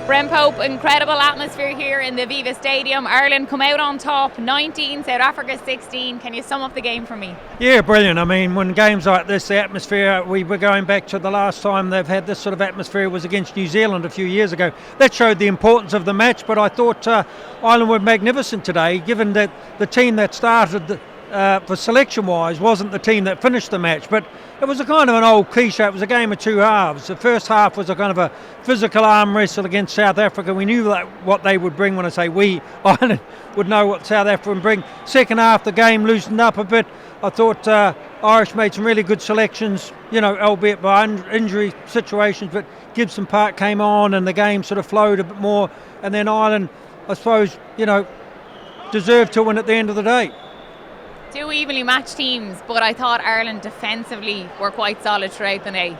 Brent Pope, incredible atmosphere here in the Viva Stadium. Ireland come out on top, 19, South Africa 16. Can you sum up the game for me? Yeah, brilliant. I mean, when games like this, the atmosphere, we were going back to the last time they've had this sort of atmosphere was against New Zealand a few years ago. That showed the importance of the match, but I thought Ireland were magnificent today, given that the team that started for selection-wise wasn't the team that finished the match, but it was a kind of an old cliche. It was a game of two halves. The first half was a kind of a physical arm wrestle against South Africa. We knew that what they would bring. When I say we, Ireland would know what South Africa would bring. Second half, the game loosened up a bit. I thought Irish made some really good selections, albeit by injury situations, but Gibson-Park came on and the game sort of flowed a bit more. And then Ireland, I suppose, deserved to win at the end of the day. Two evenly matched teams, but I thought Ireland defensively were quite solid throughout the day.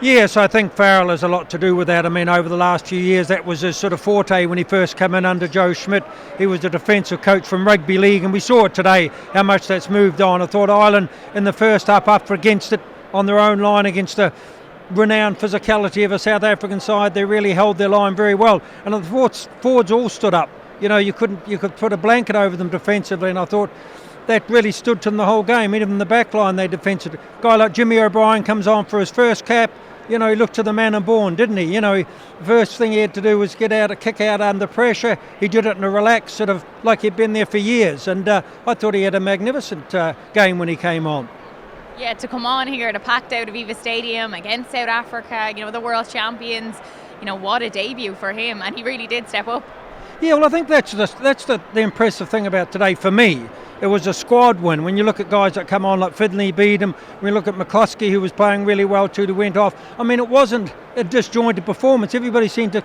Yes, I think Farrell has a lot to do with that. I mean, over the last few years, that was his sort of forte when he first came in under Joe Schmidt. He was the defensive coach from Rugby League, and we saw it today, how much that's moved on. I thought Ireland in the first half up against it on their own line against the renowned physicality of a South African side. They really held their line very well. And the forwards all stood up. You could put a blanket over them defensively, and I thought that really stood to them the whole game. Even in the back line they defended. A guy like Jimmy O'Brien comes on for his first cap. He looked to the man and born, didn't he? The first thing he had to do was kick out under pressure. He did it in a relaxed sort of like he'd been there for years. And I thought he had a magnificent game when he came on. Yeah, to come on here to packed out Aviva Stadium against South Africa, the world champions, what a debut for him. And he really did step up. Yeah, well, I think that's the impressive thing about today for me. It was a squad win. When you look at guys that come on like Finlay beat him, when you look at McCluskey, who was playing really well too, who went off. I mean, it wasn't a disjointed performance. Everybody seemed to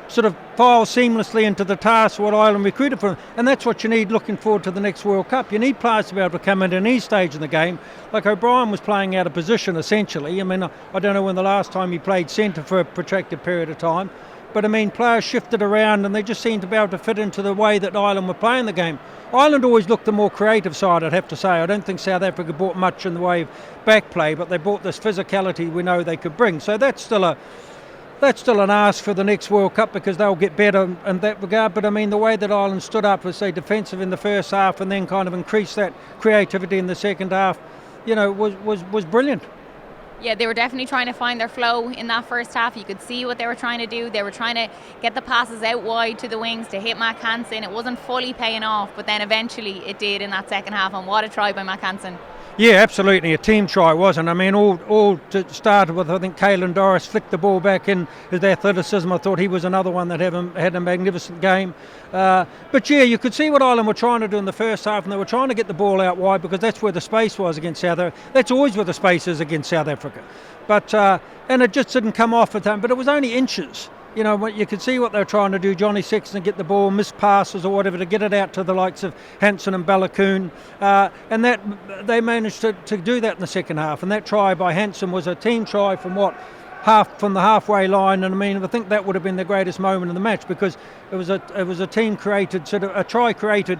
sort of file seamlessly into the task what Ireland recruited for them. And that's what you need looking forward to the next World Cup. You need players to be able to come in at any stage in the game. Like O'Brien was playing out of position, essentially. I mean, I don't know when the last time he played centre for a protracted period of time. But, I mean, players shifted around and they just seemed to be able to fit into the way that Ireland were playing the game. Ireland always looked the more creative side, I'd have to say. I don't think South Africa brought much in the way of back play, but they brought this physicality we know they could bring. So that's still an ask for the next World Cup because they'll get better in that regard. But, I mean, the way that Ireland stood up was, say, defensive in the first half and then kind of increased that creativity in the second half, was brilliant. Yeah, they were definitely trying to find their flow in that first half. You could see what they were trying to do. They were trying to get the passes out wide to the wings to hit Mac Hansen. It wasn't fully paying off, but then eventually it did in that second half. And what a try by Mac Hansen. Yeah, absolutely. A team try, wasn't it? I mean, all started with, I think, Caelan Doris flicked the ball back in his athleticism. I thought he was another one that had a magnificent game. But, yeah, you could see what Ireland were trying to do in the first half, and they were trying to get the ball out wide because that's where the space was against South Africa. That's always where the space is against South Africa. But and it just didn't come off at time. But it was only inches. You could see what they were trying to do. Johnny Sexton get the ball, miss passes or whatever to get it out to the likes of Hansen and Balakoon. And that they managed to do that in the second half. And that try by Hansen was a team try from the halfway line. And I mean, I think that would have been the greatest moment in the match because it was a team created, sort of a try created.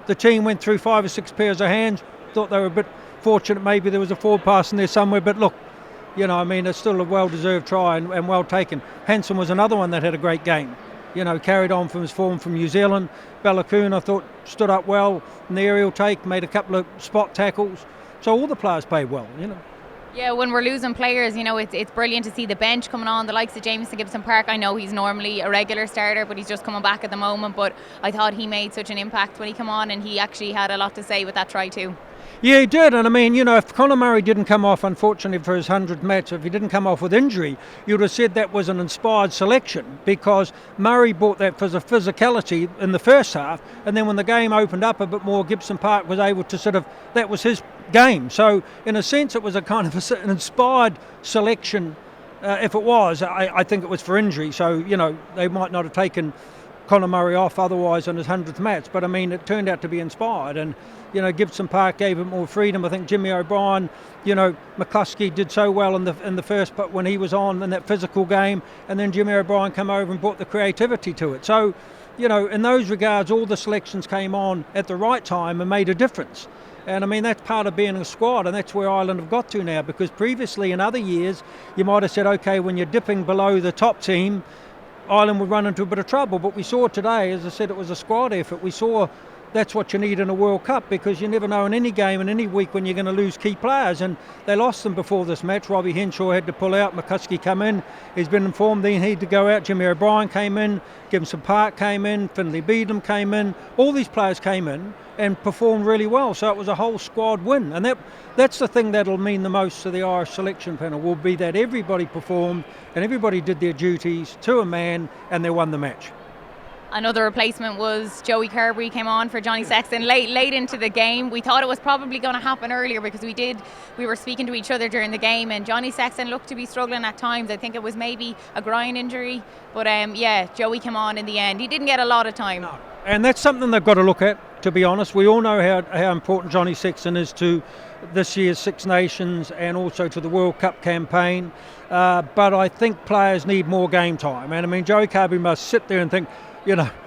The team went through 5 or 6 pairs of hands. Thought they were a bit fortunate. Maybe there was a forward pass in there somewhere. But look, it's still a well-deserved try and well taken. Hansen was another one that had a great game. Carried on from his form from New Zealand. Balakoon, I thought, stood up well in the aerial take, made a couple of spot tackles. So all the players played well, Yeah, when we're losing players, it's brilliant to see the bench coming on. The likes of Jamison Gibson-Park, I know he's normally a regular starter, but he's just coming back at the moment. But I thought he made such an impact when he came on, and he actually had a lot to say with that try too. Yeah, he did. And I mean, if Conor Murray didn't come off, unfortunately, for his 100th match, if he didn't come off with injury, you would have said that was an inspired selection because Murray brought that physicality in the first half. And then when the game opened up a bit more, Gibson-Park was able to that was his game. So in a sense, it was a kind of an inspired selection. If it was, I think it was for injury. So, they might not have taken Conor Murray off otherwise on his 100th match. But, I mean, it turned out to be inspired. And Gibson-Park gave him more freedom. I think Jimmy O'Brien, McCluskey did so well in the first, but when he was on in that physical game, and then Jimmy O'Brien came over and brought the creativity to it. So, in those regards, all the selections came on at the right time and made a difference. And I mean, that's part of being a squad, and that's where Ireland have got to now, because previously in other years, you might have said, okay, when you're dipping below the top team, Ireland would run into a bit of trouble. But we saw today, as I said, it was a squad effort. We saw that's what you need in a World Cup, because you never know in any game in any week when you're going to lose key players, and they lost them before this match. Robbie Henshaw had to pull out, McCuskey come in, he's been informed he needed to go out, Jimmy O'Brien came in, Gibson-Park came in, Finlay Beedham came in, all these players came in and performed really well, so it was a whole squad win, and that's the thing that'll mean the most to the Irish selection panel, will be that everybody performed and everybody did their duties to a man and they won the match. Another replacement was Joey Carberry came on for Johnny Sexton late into the game. We thought it was probably going to happen earlier because we were speaking to each other during the game, and Johnny Sexton looked to be struggling at times. I think it was maybe a groin injury, but Joey came on in the end. He didn't get a lot of time. No. And that's something they've got to look at, to be honest. We all know how important Johnny Sexton is to this year's Six Nations and also to the World Cup campaign. But I think players need more game time. And I mean, Joey Carberry must sit there and think,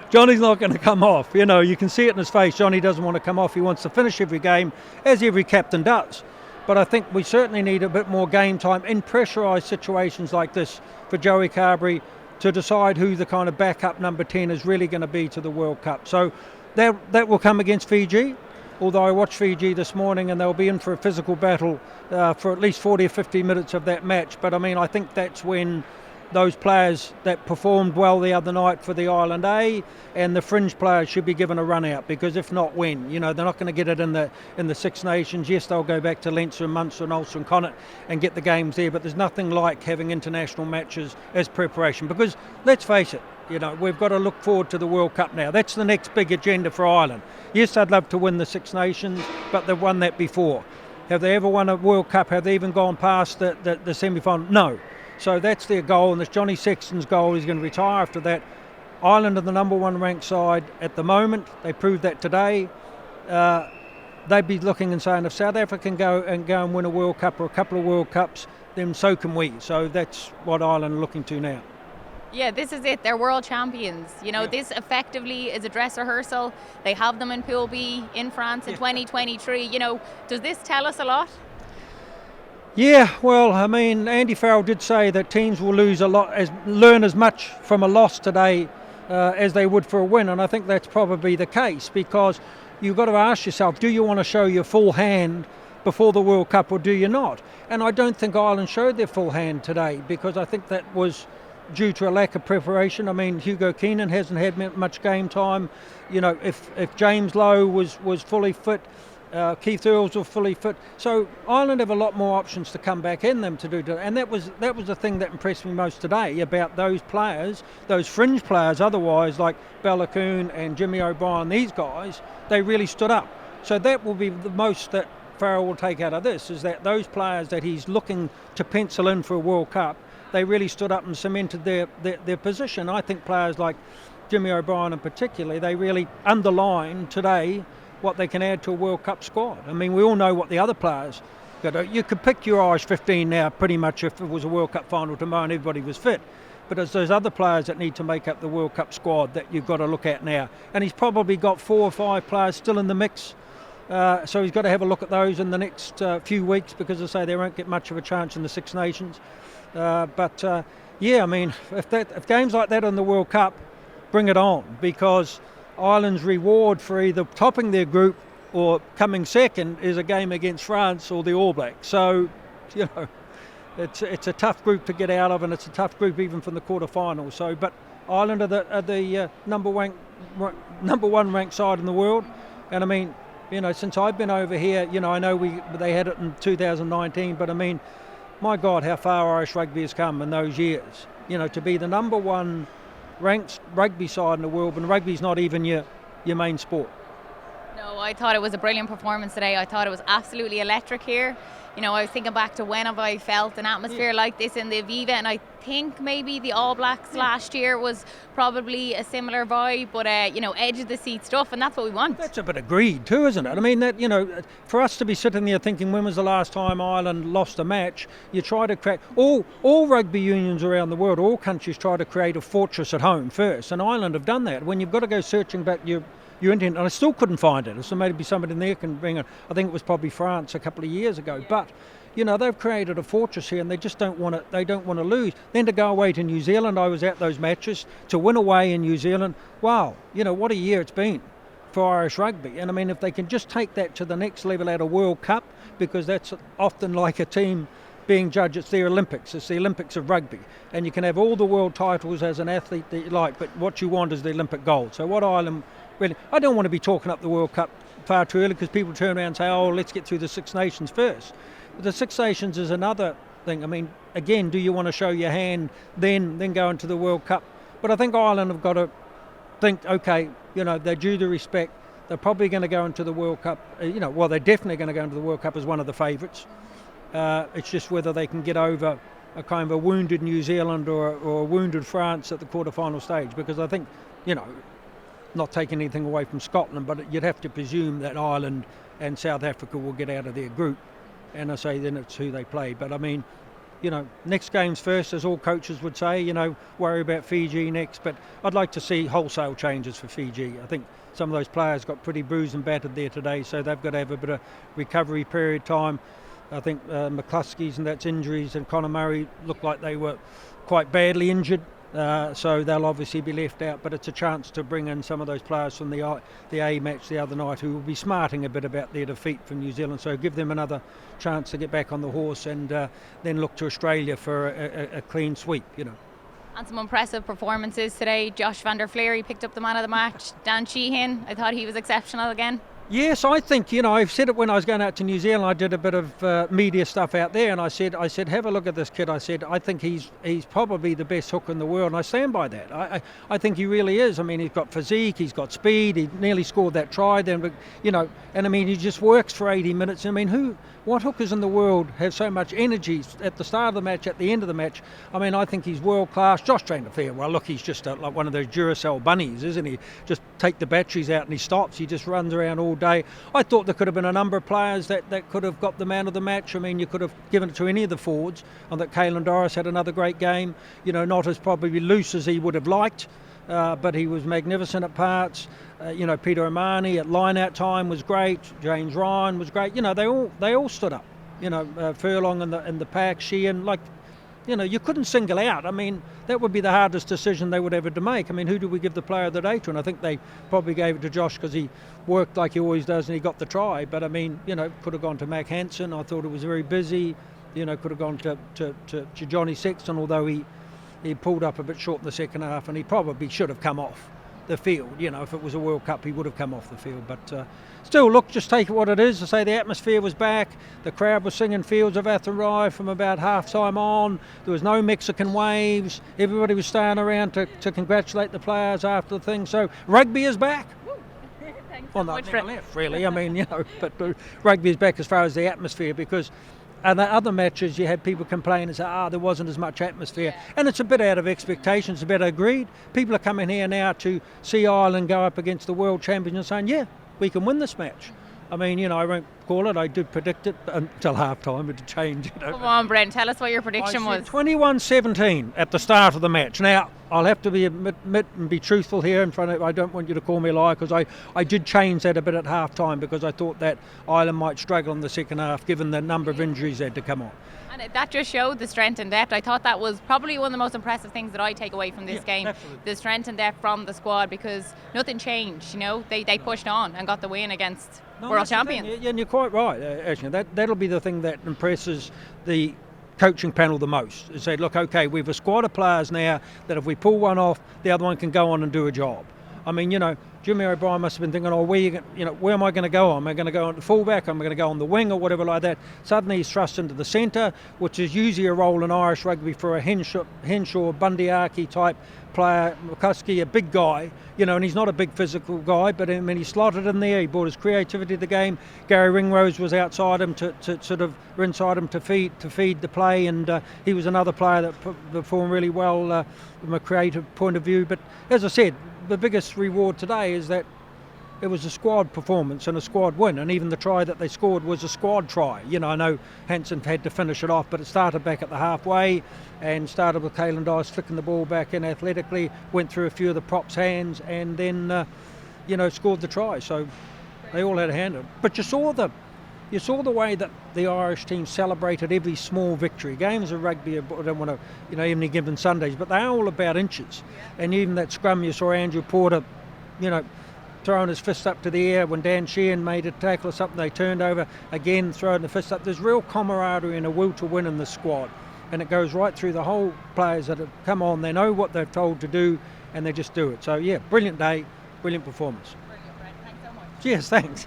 Johnny's not going to come off. You can see it in his face. Johnny doesn't want to come off. He wants to finish every game, as every captain does. But I think we certainly need a bit more game time in pressurised situations like this for Joey Carberry to decide who the kind of backup number 10 is really going to be to the World Cup. So that will come against Fiji. Although I watched Fiji this morning and they'll be in for a physical battle for at least 40 or 50 minutes of that match. But I mean, I think that's when those players that performed well the other night for the Ireland A and the fringe players should be given a run out, because if not, when? They're not going to get it in the Six Nations. Yes, they'll go back to Leinster and Munster and Ulster and Connacht and get the games there, but there's nothing like having international matches as preparation, because let's face it, we've got to look forward to the World Cup now. That's the next big agenda for Ireland. Yes, I'd love to win the Six Nations, but they've won that before. Have they ever won a World Cup? Have they even gone past the semi-final? No. So that's their goal, and it's Johnny Sexton's goal. He's going to retire after that. Ireland are the number one ranked side at the moment. They proved that today. They'd be looking and saying, if South Africa can go and win a World Cup or a couple of World Cups, then so can we. So that's what Ireland are looking to now. Yeah, this is it. They're world champions. This effectively is a dress rehearsal. They have them in Pool B in France in 2023. Does this tell us a lot? Yeah, well, I mean, Andy Farrell did say that teams will learn as much from a loss today as they would for a win, and I think that's probably the case, because you've got to ask yourself, do you want to show your full hand before the World Cup or do you not? And I don't think Ireland showed their full hand today, because I think that was due to a lack of preparation. I mean, Hugo Keenan hasn't had much game time. If James Lowe was fully fit, Keith Earls were fully fit. So Ireland have a lot more options to come back in them to do. And that was the thing that impressed me most today about those players, those fringe players otherwise, like Ballacoon and Jimmy O'Brien, these guys, they really stood up. So that will be the most that Farrell will take out of this, is that those players that he's looking to pencil in for a World Cup, they really stood up and cemented their position. I think players like Jimmy O'Brien in particular, they really underlined today what they can add to a World Cup squad. I mean, we all know what the other players got. You could pick your Irish 15 now pretty much if it was a World Cup final tomorrow and everybody was fit. But it's those other players that need to make up the World Cup squad that you've got to look at now. And he's probably got 4 or 5 players still in the mix. So he's got to have a look at those in the next few weeks, because as I say, they won't get much of a chance in the Six Nations. I mean, if games like that in the World Cup, bring it on, because Ireland's reward for either topping their group or coming second is a game against France or the All Blacks. So, it's a tough group to get out of, and it's a tough group even from the quarterfinals. So, but Ireland are the number one ranked side in the world, and I mean, since I've been over here, I know they had it in 2019, but I mean, my God, how far Irish rugby has come in those years. To be the number one ranked rugby side in the world, and rugby's not even your main sport. No, I thought it was a brilliant performance today. I thought it was absolutely electric here. I was thinking back to when have I felt an atmosphere like this in the Aviva, and I think maybe the All Blacks last year was probably a similar vibe, but edge of the seat stuff, and that's what we want. That's a bit of greed too, isn't it? I mean, that for us to be sitting there thinking, when was the last time Ireland lost a match? You try to create all rugby unions around the world, all countries try to create a fortress at home first, and Ireland have done that. When you've got to go searching back your you went in, and I still couldn't find it. So maybe somebody in there can bring it. I think it was probably France a couple of years ago. But they've created a fortress here, and they just don't want to. They don't want to lose. Then to go away to New Zealand, I was at those matches to win away in New Zealand. Wow, what a year it's been for Irish rugby. And I mean, if they can just take that to the next level at a World Cup, because that's often like a team being judged, it's their Olympics. It's the Olympics of rugby, and you can have all the world titles as an athlete that you like, but what you want is the Olympic gold. So what Ireland really, I don't want to be talking up the World Cup far too early, because people turn around and say, oh, let's get through the Six Nations first. But the Six Nations is another thing. I mean, again, do you want to show your hand then go into the World Cup? But I think Ireland have got to think, okay, they're due the respect. They're probably going to go into the World Cup. Well, they're definitely going to go into the World Cup as one of the favourites. It's just whether they can get over a kind of a wounded New Zealand or a wounded France at the quarter-final stage. Because I think, not taking anything away from Scotland, but you'd have to presume that Ireland and South Africa will get out of their group. And I say then it's who they play. But I mean, next game's first, as all coaches would say, worry about Fiji next. But I'd like to see wholesale changes for Fiji. I think some of those players got pretty bruised and battered there today, so they've got to have a bit of recovery period time. I think McCluskey's and that's injuries, and Conor Murray looked like they were quite badly injured. So they'll obviously be left out, but it's a chance to bring in some of those players from the A match the other night who will be smarting a bit about their defeat from New Zealand. So give them another chance to get back on the horse, and then look to Australia for a clean sweep, And some impressive performances today. Josh van der Fleer picked up the man of the match. Dan Sheehan, I thought he was exceptional again. Yes, I think, I've said it when I was going out to New Zealand. I did a bit of media stuff out there, and I said, have a look at this kid. I said, I think he's probably the best hooker in the world, and I stand by that. I think he really is. I mean, he's got physique, he's got speed, he nearly scored that try then, and I mean, he just works for 80 minutes. I mean, what hookers in the world have so much energy at the start of the match, at the end of the match? I mean, I think he's world class. Josh van der Fleer, well, look, he's just like one of those Duracell bunnies, isn't he? Just take the batteries out and he stops. He just runs around all day. I thought there could have been a number of players that could have got the man of the match. I mean, you could have given it to any of the forwards. And that Caelan Doris had another great game. Not as probably loose as he would have liked, but he was magnificent at parts. Peter O'Mahony at line-out time was great. James Ryan was great. They all stood up. Furlong in the pack, Sheehan, you couldn't single out. I mean, that would be the hardest decision they would ever to make. I mean, who do we give the player of the day to? And I think they probably gave it to Josh because he worked like he always does and he got the try. But I mean, could have gone to Mac Hansen. I thought it was very busy. Could have gone to Johnny Sexton, although he pulled up a bit short in the second half, and he probably should have come off the field. If it was a World Cup, he would have come off the field. But still, look, just take it what it is. I say the atmosphere was back. The crowd was singing Fields of Athenry from about half-time on. There was no Mexican waves. Everybody was staying around to congratulate the players after the thing. So rugby is back. Thanks Well, so not much for left, really. I mean, but rugby is back as far as the atmosphere, because and the other matches you had people complain and say, there wasn't as much atmosphere. Yeah. And it's a bit out of expectations, a bit agreed. People are coming here now to see Ireland go up against the world champions and saying, yeah, we can win this match. I mean, I won't call it. I did predict it until half-time. It changed. Come on, Brent, tell us what your prediction was. 21-17 at the start of the match. Now, I'll have to admit and be truthful here in front of. I don't want you to call me a liar, because I did change that a bit at half-time, because I thought that Ireland might struggle in the second half given the number of injuries they had to come on. And that just showed the strength and depth. I thought that was probably one of the most impressive things that I take away from this game. Absolutely. The strength and depth from the squad, because nothing changed. They pushed on and got the win against world champions. Yeah, and you're quite right, actually. That'll be the thing that impresses the coaching panel the most. Is say, look, okay, we've a squad of players now that if we pull one off, the other one can go on and do a job. I mean, Jimmy O'Brien must have been thinking, where am I going to go on? Am I going to go on the fullback? Am I going to go on the wing or whatever like that? Suddenly he's thrust into the centre, which is usually a role in Irish rugby for a Henshaw, Bundyaki type player. McCluskey, a big guy, and he's not a big physical guy, but I mean, he slotted in there. He brought his creativity to the game. Gary Ringrose was outside him to sort of inside him to feed the play, and he was another player that performed really well from a creative point of view. But as I said, the biggest reward today is that it was a squad performance and a squad win, and even the try that they scored was a squad try. I know Hansen had to finish it off, but it started back at the halfway and started with Caelan Doris flicking the ball back in athletically, went through a few of the props' hands, and then scored the try. So they all had a hand in it. But you saw the way that the Irish team celebrated every small victory. Games of rugby, I don't want to, even given Sundays, but they're all about inches. And even that scrum, you saw Andrew Porter, throwing his fist up to the air when Dan Sheehan made a tackle or something. They turned over again, throwing the fist up. There's real camaraderie and a will to win in the squad. And it goes right through the whole players that have come on. They know what they're told to do, and they just do it. So, yeah, brilliant day, brilliant performance. Brilliant, Brent. Thanks so much. Cheers, thanks.